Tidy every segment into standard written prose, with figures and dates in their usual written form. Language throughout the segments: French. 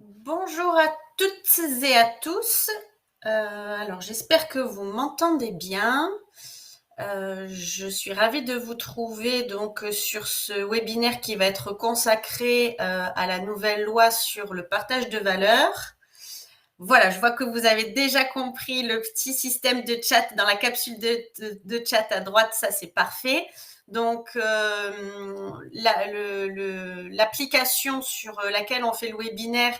Bonjour à toutes et à tous. Alors j'espère que vous m'entendez bien. Je suis ravie de vous trouver donc sur ce webinaire qui va être consacré à la nouvelle loi sur le partage de valeurs. Voilà, je vois que vous avez déjà compris le petit système de chat dans la capsule de chat à droite, ça c'est parfait. Donc, l'application sur laquelle on fait le webinaire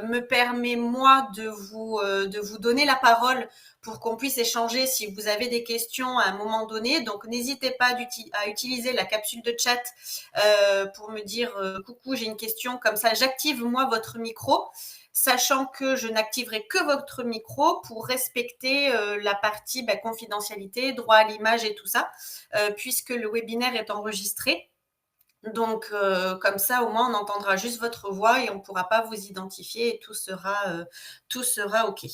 me permet, moi, de vous donner la parole pour qu'on puisse échanger si vous avez des questions à un moment donné. Donc, n'hésitez pas à utiliser la capsule de chat pour me dire coucou, j'ai une question. Comme ça, j'active, moi, votre micro, sachant que je n'activerai que votre micro pour respecter la partie confidentialité, droit à l'image et tout ça, puisque le webinaire est enregistré. Donc, comme ça, au moins, on entendra juste votre voix et on ne pourra pas vous identifier et tout sera OK.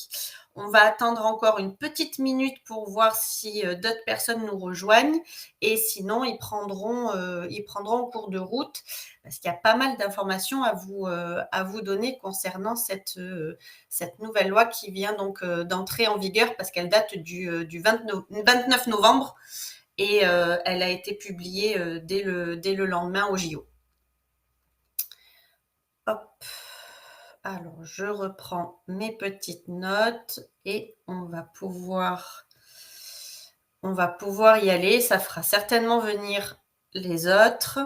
On va attendre encore une petite minute pour voir si d'autres personnes nous rejoignent et sinon, ils prendront en cours de route parce qu'il y a pas mal d'informations à vous donner concernant cette nouvelle loi qui vient donc d'entrer en vigueur parce qu'elle date du 29 novembre et elle a été publiée dès le lendemain au JO. Hop. Alors, je reprends mes petites notes et on va pouvoir y aller. Ça fera certainement venir les autres.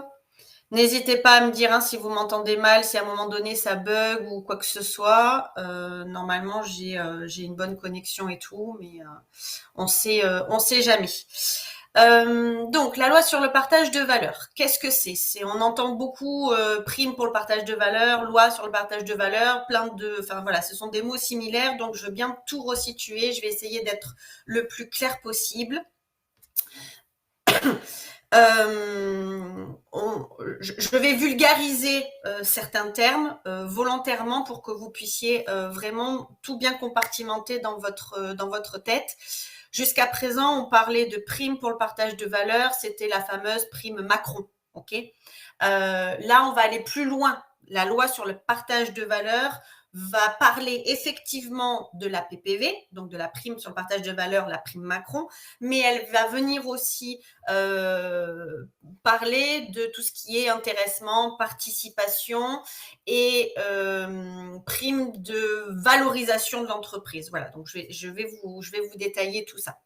N'hésitez pas à me dire si vous m'entendez mal, si à un moment donné ça bug ou quoi que ce soit. Normalement, j'ai une bonne connexion et tout, mais on sait jamais. Donc, la loi sur le partage de valeurs, qu'est-ce que c'est? On entend beaucoup prime pour le partage de valeurs, loi sur le partage de valeurs, ce sont des mots similaires, donc je veux bien tout resituer, je vais essayer d'être le plus clair possible. Je vais vulgariser certains termes volontairement pour que vous puissiez vraiment tout bien compartimenter dans votre tête. Jusqu'à présent, on parlait de prime pour le partage de valeur, c'était la fameuse prime Macron. Là, on va aller plus loin. La loi sur le partage de valeur va parler effectivement de la PPV, donc de la prime sur le partage de valeur, la prime Macron, mais elle va venir aussi parler de tout ce qui est intéressement, participation et prime de valorisation de l'entreprise. Voilà, donc je vais vous détailler tout ça.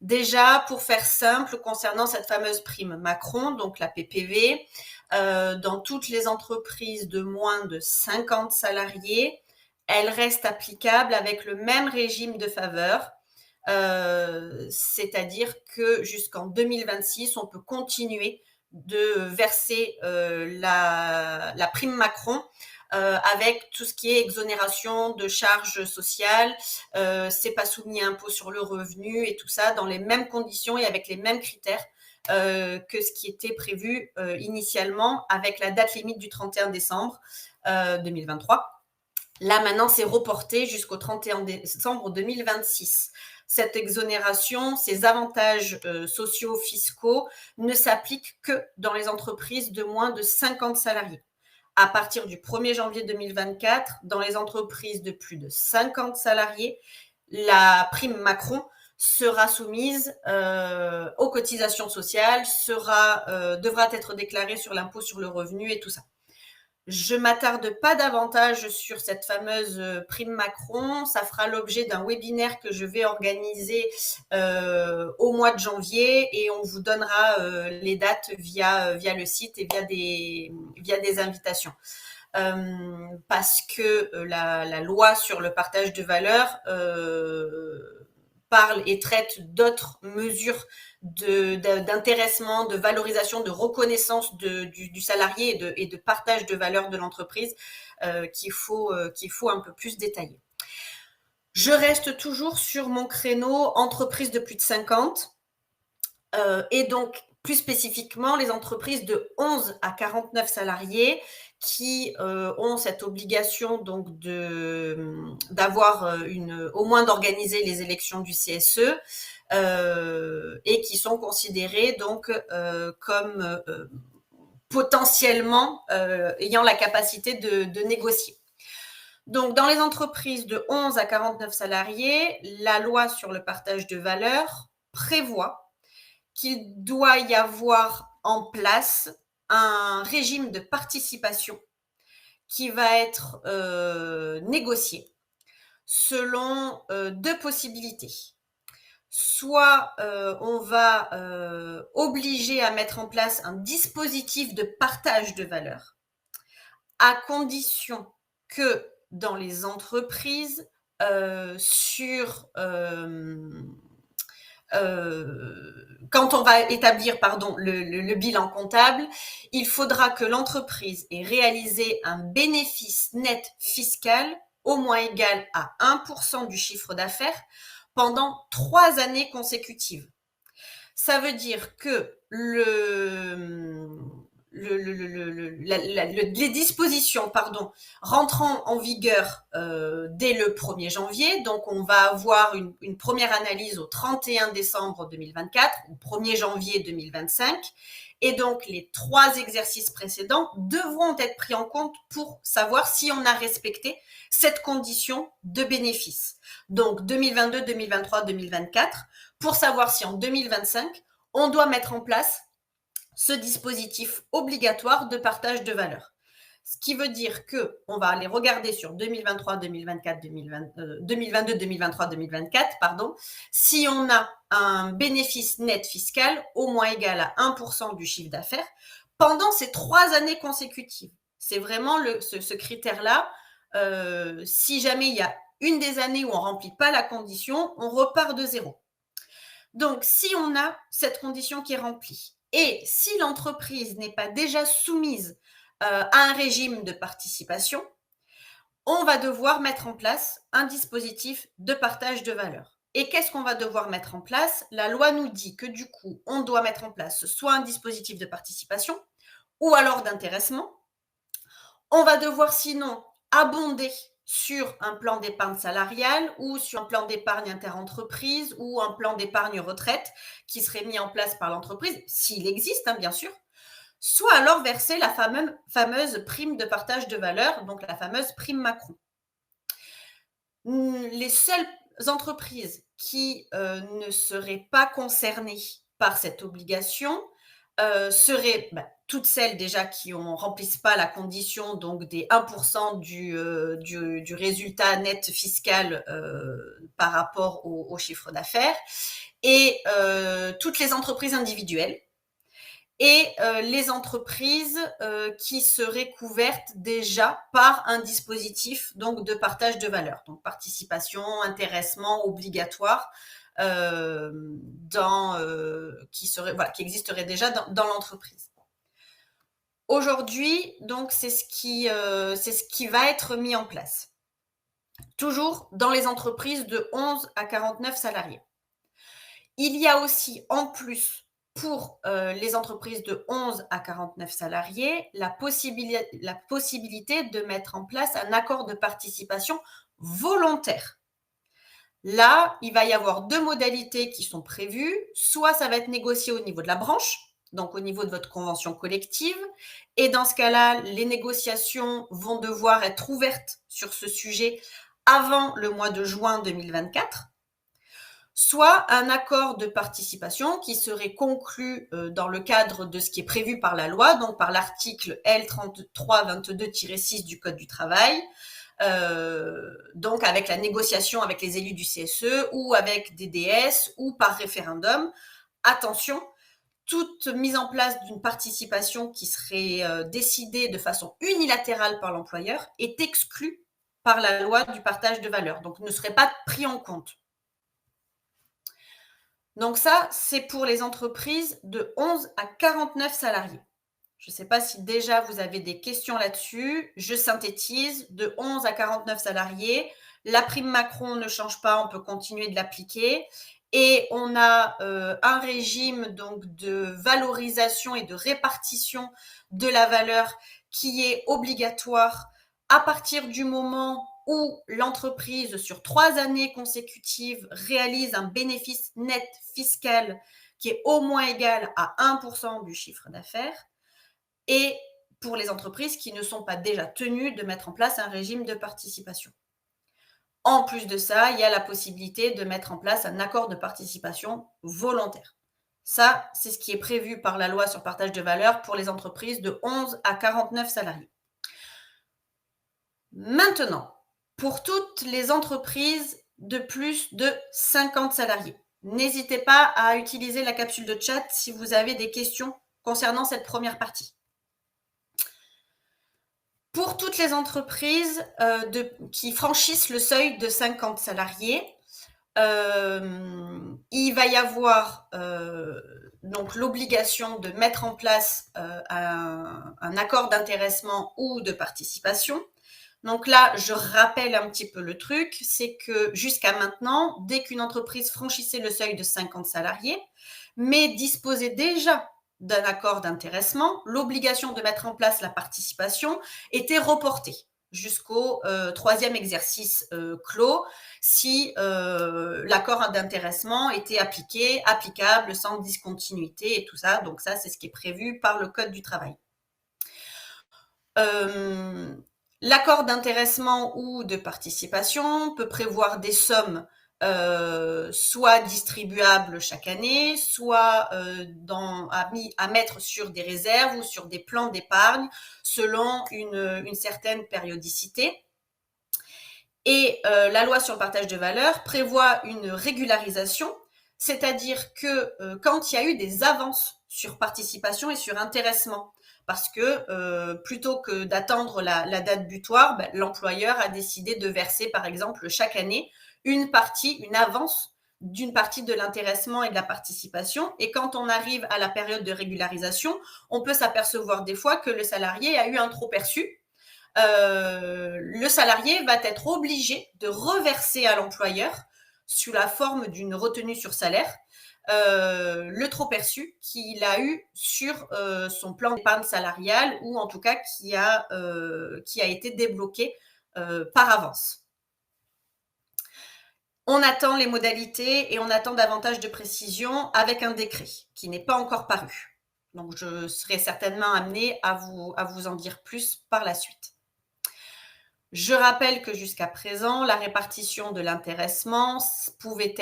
Déjà, pour faire simple, concernant cette fameuse prime Macron, donc la PPV, dans toutes les entreprises de moins de 50 salariés, elle reste applicable avec le même régime de faveur, c'est-à-dire que jusqu'en 2026, on peut continuer de verser la prime Macron avec tout ce qui est exonération de charges sociales, c'est pas soumis à impôt sur le revenu et tout ça dans les mêmes conditions et avec les mêmes critères que ce qui était prévu initialement avec la date limite du 31 décembre 2023. Là, maintenant, c'est reporté jusqu'au 31 décembre 2026. Cette exonération, ces avantages sociaux, fiscaux, ne s'appliquent que dans les entreprises de moins de 50 salariés. À partir du 1er janvier 2024, dans les entreprises de plus de 50 salariés, la prime Macron sera soumise aux cotisations sociales, devra être déclarée sur l'impôt sur le revenu et tout ça. Je ne m'attarde pas davantage sur cette fameuse prime Macron. Ça fera l'objet d'un webinaire que je vais organiser au mois de janvier et on vous donnera les dates via le site et via des invitations. Parce que la loi sur le partage de valeurs parle et traite d'autres mesures d'intéressement, de valorisation, de reconnaissance du salarié et de partage de valeur de l'entreprise qu'il faut un peu plus détailler. Je reste toujours sur mon créneau entreprise de plus de 50 et donc plus spécifiquement les entreprises de 11 à 49 salariés qui ont cette obligation donc d'avoir au moins d'organiser les élections du CSE et qui sont considérés donc comme potentiellement ayant la capacité de négocier. Donc, dans les entreprises de 11 à 49 salariés, la loi sur le partage de valeur prévoit qu'il doit y avoir en place un régime de participation qui va être négocié selon deux possibilités. Soit on va obliger à mettre en place un dispositif de partage de valeur, à condition que dans les entreprises, quand on va établir le bilan comptable, il faudra que l'entreprise ait réalisé un bénéfice net fiscal au moins égal à 1% du chiffre d'affaires pendant 3 années consécutives. Ça veut dire que les dispositions rentrant en vigueur dès le 1er janvier, donc on va avoir une première analyse au 31 décembre 2024, au 1er janvier 2025, et donc les 3 exercices précédents devront être pris en compte pour savoir si on a respecté cette condition de bénéfice. Donc 2022, 2023, 2024, pour savoir si en 2025, on doit mettre en place ce dispositif obligatoire de partage de valeur. Ce qui veut dire qu'on va aller regarder sur 2023, 2024, 2022, 2023, 2024, si on a un bénéfice net fiscal au moins égal à 1% du chiffre d'affaires pendant ces 3 années consécutives. C'est vraiment ce critère-là. Si jamais il y a une des années où on ne remplit pas la condition, on repart de zéro. Donc, si on a cette condition qui est remplie, et si l'entreprise n'est pas déjà soumise à un régime de participation, on va devoir mettre en place un dispositif de partage de valeur. Et qu'est-ce qu'on va devoir mettre en place? La loi nous dit que du coup, on doit mettre en place soit un dispositif de participation ou alors d'intéressement. On va devoir sinon abonder sur un plan d'épargne salariale ou sur un plan d'épargne interentreprise ou un plan d'épargne retraite qui serait mis en place par l'entreprise, s'il existe, bien sûr, soit alors verser la fameuse prime de partage de valeur, donc la fameuse prime Macron. Les seules entreprises qui ne seraient pas concernées par cette obligation seraient toutes celles déjà qui ne remplissent pas la condition donc des 1% du résultat net fiscal par rapport au chiffre d'affaires, et toutes les entreprises individuelles et les entreprises qui seraient couvertes déjà par un dispositif donc de partage de valeur, donc participation, intéressement obligatoire qui existerait déjà dans l'entreprise. Aujourd'hui, donc c'est ce qui va être mis en place. Toujours dans les entreprises de 11 à 49 salariés. Il y a aussi en plus pour les entreprises de 11 à 49 salariés la possibilité de mettre en place un accord de participation volontaire. Là, il va y avoir 2 modalités qui sont prévues. Soit ça va être négocié au niveau de la branche, donc au niveau de votre convention collective. Et dans ce cas-là, les négociations vont devoir être ouvertes sur ce sujet avant le mois de juin 2024. Soit un accord de participation qui serait conclu dans le cadre de ce qui est prévu par la loi, donc par l'article L3322-6 du Code du travail, donc avec la négociation avec les élus du CSE ou avec des DS ou par référendum. Attention, toute mise en place d'une participation qui serait décidée de façon unilatérale par l'employeur est exclue par la loi du partage de valeur, donc ne serait pas pris en compte. Donc ça, c'est pour les entreprises de 11 à 49 salariés. Je ne sais pas si déjà vous avez des questions là-dessus. Je synthétise, de 11 à 49 salariés, la prime Macron ne change pas, on peut continuer de l'appliquer. Et on a un régime donc de valorisation et de répartition de la valeur qui est obligatoire à partir du moment où l'entreprise, sur 3 années consécutives, réalise un bénéfice net fiscal qui est au moins égal à 1% du chiffre d'affaires. Et pour les entreprises qui ne sont pas déjà tenues de mettre en place un régime de participation. En plus de ça, il y a la possibilité de mettre en place un accord de participation volontaire. Ça, c'est ce qui est prévu par la loi sur partage de valeur pour les entreprises de 11 à 49 salariés. Maintenant, pour toutes les entreprises de plus de 50 salariés, n'hésitez pas à utiliser la capsule de chat si vous avez des questions concernant cette première partie. Pour toutes les entreprises qui franchissent le seuil de 50 salariés, il va y avoir donc l'obligation de mettre en place un accord d'intéressement ou de participation. Donc là, je rappelle un petit peu le truc, c'est que jusqu'à maintenant, dès qu'une entreprise franchissait le seuil de 50 salariés, mais disposait déjà d'un accord d'intéressement, l'obligation de mettre en place la participation était reportée jusqu'au troisième exercice clos, si l'accord d'intéressement était applicable sans discontinuité et tout ça. Donc ça, c'est ce qui est prévu par le Code du travail. L'accord d'intéressement ou de participation peut prévoir des sommes soit distribuables chaque année, soit à mettre sur des réserves ou sur des plans d'épargne selon une certaine périodicité. Et la loi sur le partage de valeur prévoit une régularisation, c'est-à-dire que quand il y a eu des avances sur participation et sur intéressement, parce que plutôt que d'attendre la date butoir, l'employeur a décidé de verser, par exemple, chaque année, une avance d'une partie de l'intéressement et de la participation. Et quand on arrive à la période de régularisation, on peut s'apercevoir des fois que le salarié a eu un trop perçu. Le salarié va être obligé de reverser à l'employeur, sous la forme d'une retenue sur salaire, le trop perçu qu'il a eu sur son plan d'épargne salariale ou en tout cas qui a été débloqué par avance. On attend les modalités et on attend davantage de précisions avec un décret qui n'est pas encore paru. Donc, je serai certainement amenée à vous en dire plus par la suite. Je rappelle que jusqu'à présent, la répartition de l'intéressement pouvait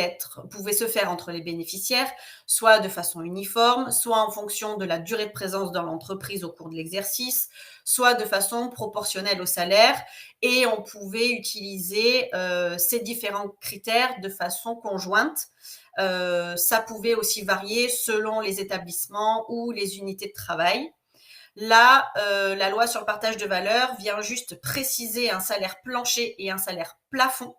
se faire entre les bénéficiaires, soit de façon uniforme, soit en fonction de la durée de présence dans l'entreprise au cours de l'exercice, soit de façon proportionnelle au salaire, et on pouvait utiliser ces différents critères de façon conjointe. Ça pouvait aussi varier selon les établissements ou les unités de travail. Là, la loi sur le partage de valeur vient juste préciser un salaire plancher et un salaire plafond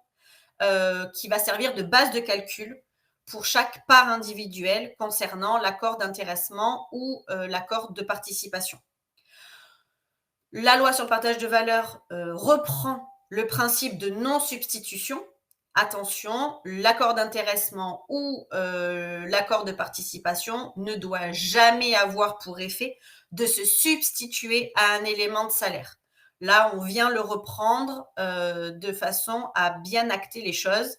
qui va servir de base de calcul pour chaque part individuelle concernant l'accord d'intéressement ou l'accord de participation. La loi sur le partage de valeur reprend le principe de non-substitution. Attention, l'accord d'intéressement ou l'accord de participation ne doit jamais avoir pour effet de se substituer à un élément de salaire. Là, on vient le reprendre de façon à bien acter les choses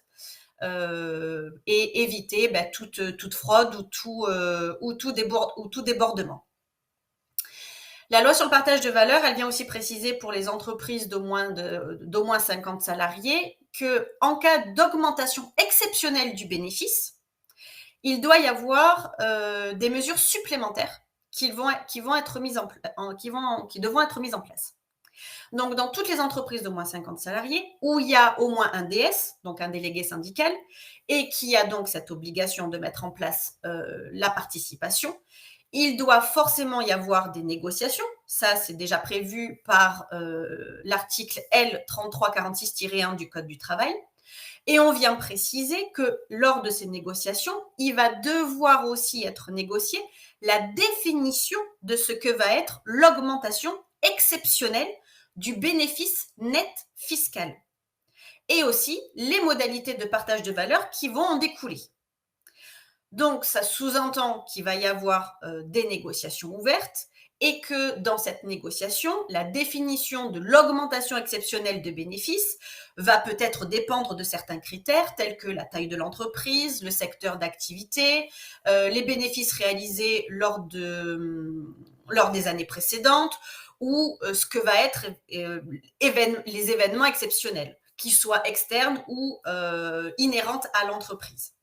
et éviter toute fraude ou tout débordement. La loi sur le partage de valeur, elle vient aussi préciser pour les entreprises d'au moins 50 salariés qu'en cas d'augmentation exceptionnelle du bénéfice, il doit y avoir des mesures supplémentaires qui devront être mises en place. Donc, dans toutes les entreprises d'au moins 50 salariés, où il y a au moins un DS, donc un délégué syndical, et qui a donc cette obligation de mettre en place la participation, il doit forcément y avoir des négociations. Ça, c'est déjà prévu par l'article L3346-1 du Code du travail. Et on vient préciser que lors de ces négociations, il va devoir aussi être négocié la définition de ce que va être l'augmentation exceptionnelle du bénéfice net fiscal. Et aussi les modalités de partage de valeur qui vont en découler. Donc, ça sous-entend qu'il va y avoir des négociations ouvertes et que dans cette négociation, la définition de l'augmentation exceptionnelle de bénéfices va peut-être dépendre de certains critères tels que la taille de l'entreprise, le secteur d'activité, les bénéfices réalisés lors des années précédentes ou ce que va être les événements exceptionnels, qu'ils soient externes ou inhérentes à l'entreprise.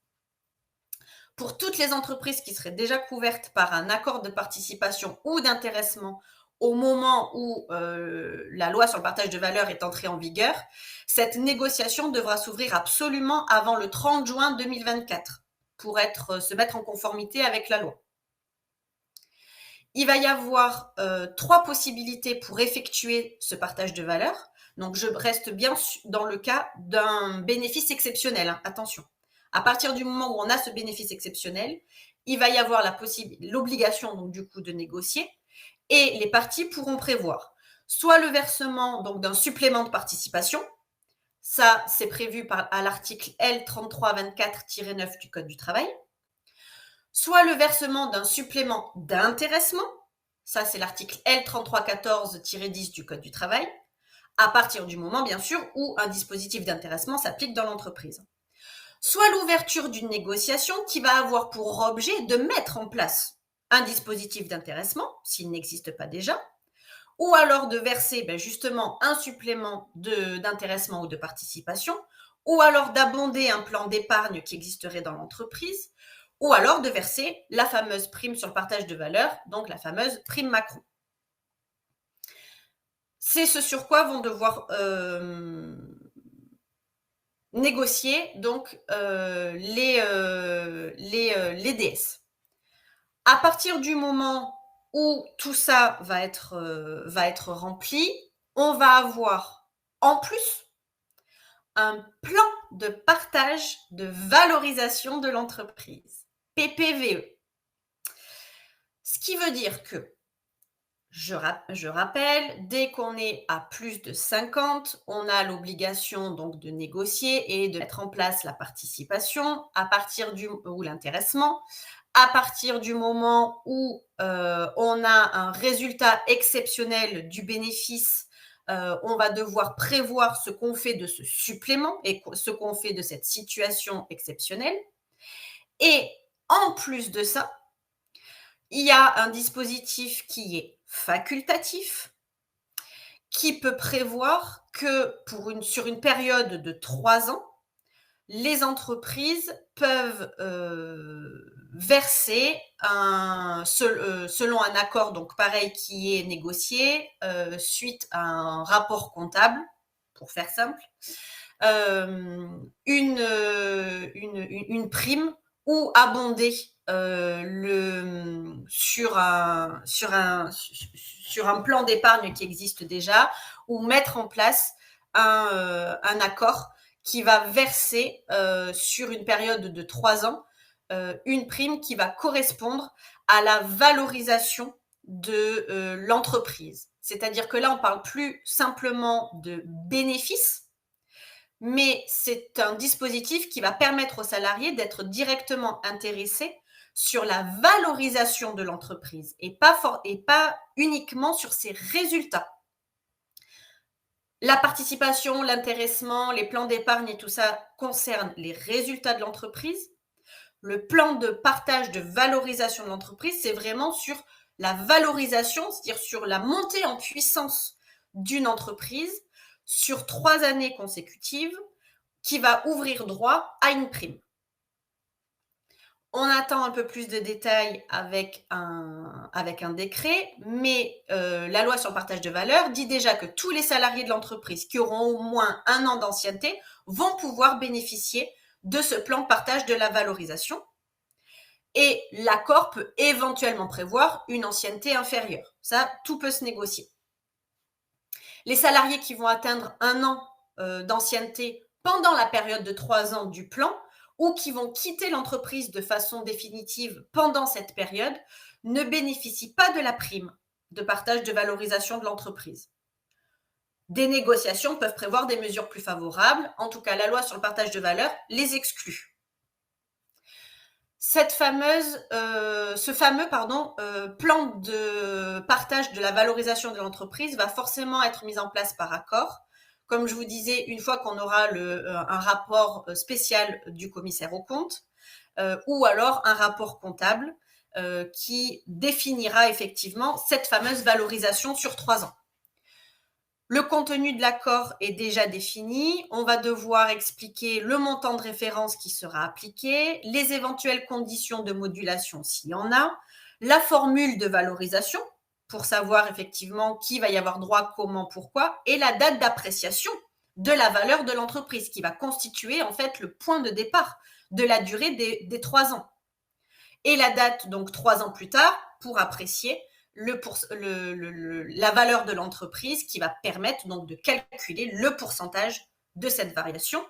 Pour toutes les entreprises qui seraient déjà couvertes par un accord de participation ou d'intéressement au moment où la loi sur le partage de valeur est entrée en vigueur, cette négociation devra s'ouvrir absolument avant le 30 juin 2024 pour se mettre en conformité avec la loi. Il va y avoir 3 possibilités pour effectuer ce partage de valeur. Donc, je reste bien dans le cas d'un bénéfice exceptionnel, hein, attention. À partir du moment où on a ce bénéfice exceptionnel, il va y avoir l'obligation donc du coup de négocier et les parties pourront prévoir soit le versement donc d'un supplément de participation, ça c'est prévu à l'article L3324-9 du Code du travail, soit le versement d'un supplément d'intéressement, ça c'est l'article L3314-10 du Code du travail, à partir du moment bien sûr où un dispositif d'intéressement s'applique dans l'entreprise. Soit l'ouverture d'une négociation qui va avoir pour objet de mettre en place un dispositif d'intéressement, s'il n'existe pas déjà, ou alors de verser justement un supplément d'intéressement ou de participation, ou alors d'abonder un plan d'épargne qui existerait dans l'entreprise, ou alors de verser la fameuse prime sur le partage de valeur, donc la fameuse prime Macron. C'est ce sur quoi vont devoir négocier donc les DS. À partir du moment où tout ça va être rempli, on va avoir en plus un plan de partage de valorisation de l'entreprise, PPVE. Ce qui veut dire que, je rappelle, dès qu'on est à plus de 50, on a l'obligation donc de négocier et de mettre en place la participation ou l'intéressement. À partir du moment où on a un résultat exceptionnel du bénéfice, on va devoir prévoir ce qu'on fait de ce supplément et ce qu'on fait de cette situation exceptionnelle. Et en plus de ça, il y a un dispositif qui est facultatif, qui peut prévoir que sur une période de 3 ans, les entreprises peuvent verser selon un accord, donc pareil, qui est négocié suite à un rapport comptable, pour faire simple, une prime ou abonder sur un plan d'épargne qui existe déjà, ou mettre en place un accord qui va verser sur une période de 3 ans une prime qui va correspondre à la valorisation de l'entreprise. C'est-à-dire que là, on ne parle plus simplement de bénéfices, mais c'est un dispositif qui va permettre aux salariés d'être directement intéressés sur la valorisation de l'entreprise et pas uniquement sur ses résultats. La participation, l'intéressement, les plans d'épargne et tout ça concernent les résultats de l'entreprise. Le plan de partage de valorisation de l'entreprise, c'est vraiment sur la valorisation, c'est-à-dire sur la montée en puissance d'une entreprise sur 3 années consécutives qui va ouvrir droit à une prime. On attend un peu plus de détails avec un décret, mais la loi sur le partage de valeur dit déjà que tous les salariés de l'entreprise qui auront au moins 1 an d'ancienneté vont pouvoir bénéficier de ce plan de partage de la valorisation. Et l'accord peut éventuellement prévoir une ancienneté inférieure. Ça, tout peut se négocier. Les salariés qui vont atteindre 1 an d'ancienneté pendant la période de 3 ans du plan, ou qui vont quitter l'entreprise de façon définitive pendant cette période, ne bénéficient pas de la prime de partage de valorisation de l'entreprise. Des négociations peuvent prévoir des mesures plus favorables. En tout cas, la loi sur le partage de valeur les exclut. Ce fameux plan de partage de la valorisation de l'entreprise va forcément être mis en place par accord. Comme je vous disais, une fois qu'on aura un rapport spécial du commissaire aux comptes ou alors un rapport comptable qui définira effectivement cette fameuse valorisation sur 3 ans. Le contenu de l'accord est déjà défini. On va devoir expliquer le montant de référence qui sera appliqué, les éventuelles conditions de modulation s'il y en a, la formule de valorisation pour savoir effectivement qui va y avoir droit, comment, pourquoi, et la date d'appréciation de la valeur de l'entreprise qui va constituer en fait le point de départ de la durée des 3 ans. Et la date, donc 3 ans plus tard, pour apprécier la valeur de l'entreprise qui va permettre donc de calculer le pourcentage de cette variation.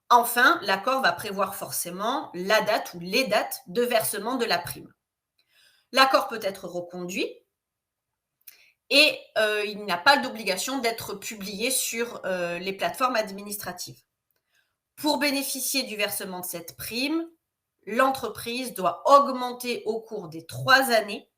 Enfin, l'accord va prévoir forcément la date ou les dates de versement de la prime. L'accord peut être reconduit et il n'a pas d'obligation d'être publié sur les plateformes administratives. Pour bénéficier du versement de cette prime, l'entreprise doit augmenter au cours des 3 années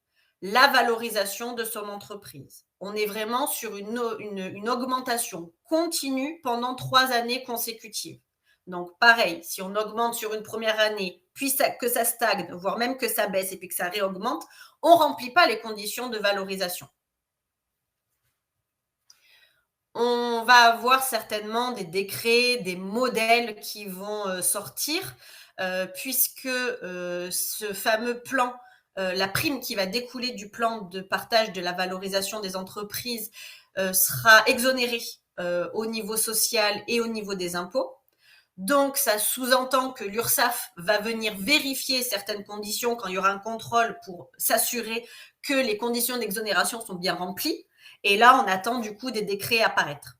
la valorisation de son entreprise. On est vraiment sur une augmentation continue pendant 3 années consécutives. Donc pareil, si on augmente sur une première année, puis que ça stagne, voire même que ça baisse et puis que ça réaugmente, on ne remplit pas les conditions de valorisation. On va avoir certainement des décrets, des modèles qui vont sortir, puisque ce fameux plan, la prime qui va découler du plan de partage de la valorisation des entreprises sera exonérée au niveau social et au niveau des impôts. Donc, ça sous-entend que l'URSSAF va venir vérifier certaines conditions quand il y aura un contrôle pour s'assurer que les conditions d'exonération sont bien remplies. Et là, on attend du coup des décrets apparaître.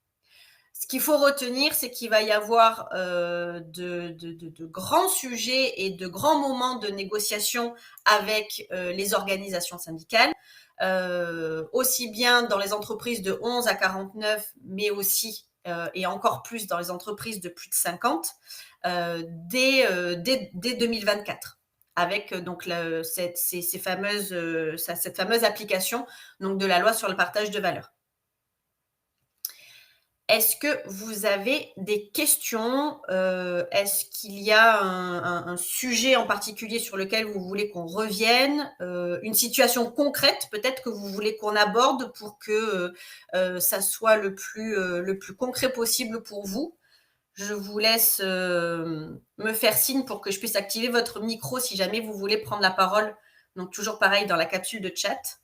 Ce qu'il faut retenir, c'est qu'il va y avoir de grands sujets et de grands moments de négociation avec les organisations syndicales, aussi bien dans les entreprises de 11 à 49, mais aussi et encore plus dans les entreprises de plus de 50, dès 2024 avec donc cette fameuse application donc de la loi sur le partage de valeur. Est-ce que vous avez des questions? Est-ce qu'il y a un sujet en particulier sur lequel vous voulez qu'on revienne? Une situation concrète peut-être que vous voulez qu'on aborde pour que ça soit le plus concret possible pour vous? Je vous laisse me faire signe pour que je puisse activer votre micro si jamais vous voulez prendre la parole. Donc toujours pareil dans la capsule de chat.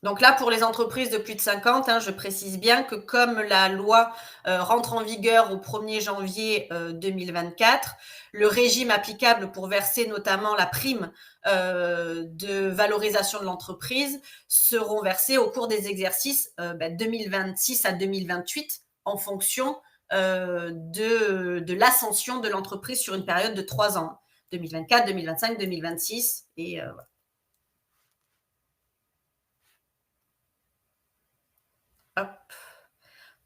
Donc là, pour les entreprises de plus de 50, je précise bien que comme la loi rentre en vigueur au 1er janvier 2024, le régime applicable pour verser notamment la prime de valorisation de l'entreprise seront versés au cours des exercices 2026 à 2028 en fonction de l'ascension de l'entreprise sur une période de 3 ans. 2024, 2025, 2026 et voilà. Hop.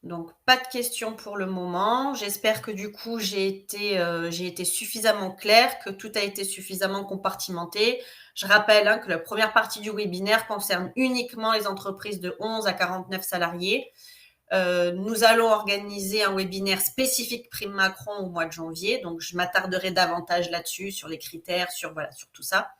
Donc, pas de questions pour le moment. J'espère que du coup, j'ai été suffisamment claire, que tout a été suffisamment compartimenté. Je rappelle que la première partie du webinaire concerne uniquement les entreprises de 11 à 49 salariés. Nous allons organiser un webinaire spécifique Prime Macron au mois de janvier. Donc, je m'attarderai davantage là-dessus, sur les critères, sur tout ça.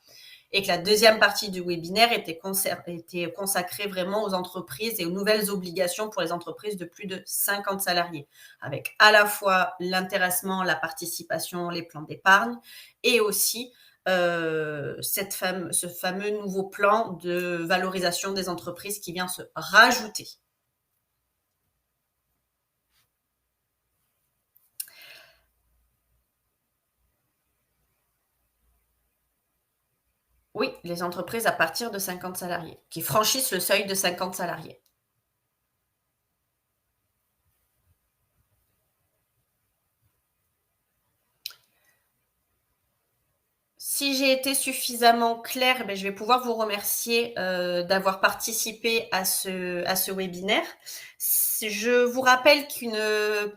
Et que la deuxième partie du webinaire était consacrée vraiment aux entreprises et aux nouvelles obligations pour les entreprises de plus de 50 salariés, avec à la fois l'intéressement, la participation, les plans d'épargne et aussi ce fameux nouveau plan de valorisation des entreprises qui vient se rajouter. Oui, les entreprises à partir de 50 salariés, qui franchissent le seuil de 50 salariés. Si j'ai été suffisamment claire, je vais pouvoir vous remercier d'avoir participé à ce webinaire. Je vous rappelle qu'une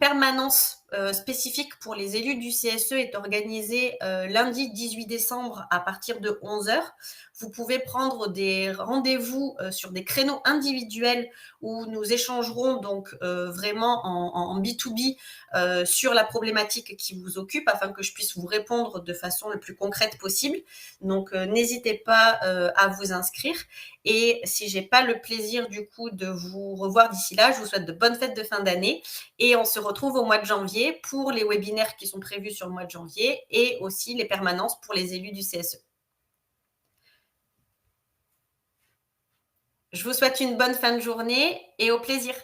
permanence spécifique pour les élus du CSE est organisé lundi 18 décembre à partir de 11 heures. Vous pouvez prendre des rendez-vous sur des créneaux individuels où nous échangerons donc vraiment en B2B sur la problématique qui vous occupe afin que je puisse vous répondre de façon le plus concrète possible. Donc n'hésitez pas à vous inscrire. Et si j'ai pas le plaisir du coup de vous revoir d'ici là, je vous souhaite de bonnes fêtes de fin d'année et on se retrouve au mois de janvier pour les webinaires qui sont prévus sur le mois de janvier et aussi les permanences pour les élus du CSE. Je vous souhaite une bonne fin de journée et au plaisir.